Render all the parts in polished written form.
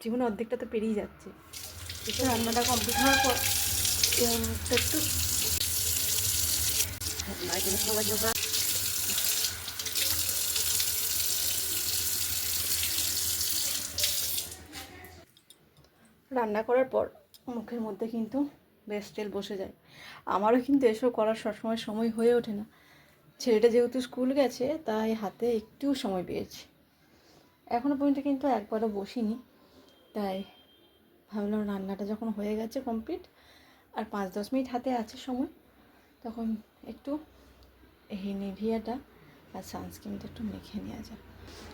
জীবন অর্ধেকটা তো পেরিয়ে যাচ্ছে। রান্নাটা কমপ্লিট হওয়ার পর একটু রান্না করার পর মুখের মধ্যে কিন্তু বেশ তেল বসে যায়। আমারও কিন্তু এসব করার সবসময় সময় হয়ে ওঠে না। ছেলেটা যেহেতু স্কুল গেছে তাই হাতে একটু সময় পেয়েছি। এখনও পর্যন্ত কিন্তু একবারও বসিনি, তাই ভাবলাম রান্নাটা যখন হয়ে গেছে কমপ্লিট আর 5-10 মিনিট হাতে আছে সময়, তখন একটু এই নিভিয়াটা আর সানস্ক্রিনটা একটু মেখে নেওয়া যাক,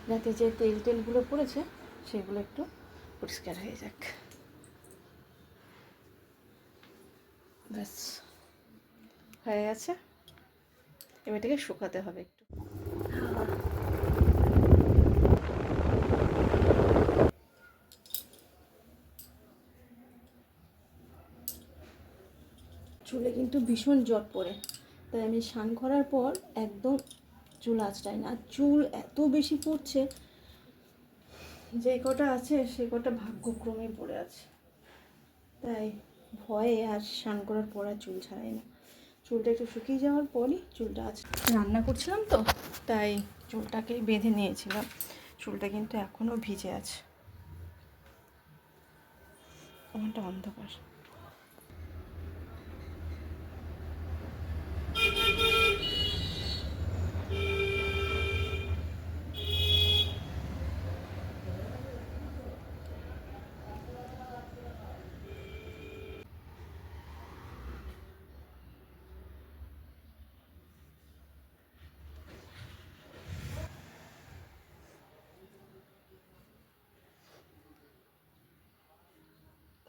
যাতে যে তেলগুলো পড়েছে সেগুলো একটু পরিষ্কার হয়ে যাক। ব্যাস হয়ে গেছে, এবার এটাকে শুকাতে হবে একটু। চুলে কিন্তু ভীষণ জট পড়ে, তাই আমি স্নান করার পর একদম চুল আঁচড়াই না। চুল এত বেশি পড়ছে, যে কটা আছে সে কটা ভাগ্যক্রমে পড়ে আছে, তাই ভয়ে আর স্নান করার পর আর চুল ছাড়াই না। চুলটা একটু শুকিয়ে যাওয়ার পরই চুলটা রান্না করছিলাম তো, তাই চুলটাকে বেঁধে নিয়েছিলাম। চুলটা কিন্তু এখনও ভিজে আছে। আমারটা অন্ধকার।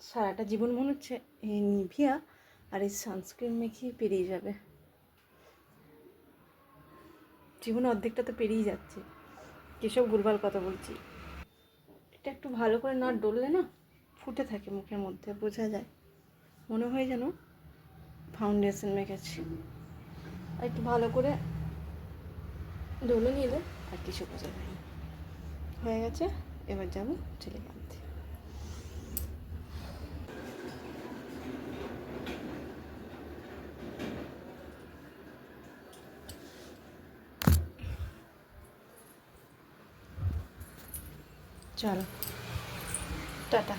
সারাটা জীবন মনে হচ্ছে এই নিভিয়া আর এই সানস্ক্রিন মেখেই পেরিয়ে যাবে। জীবন অর্ধেকটা তো পেরিয়ে যাচ্ছে। কিসব ভুলভাল কথা বলছি। এটা একটু ভালো করে না ডললে না ফুটে থাকে মুখের মধ্যে, বোঝা যায়, মনে হয় যেন ফাউন্ডেশন মেখেছি। আর একটু ভালো করে ডলে নিলে আর কিছু বোঝা যায় না। হয়ে গেছে, এবার যাবো ছেলেকে আনতে। চলো, টাটা।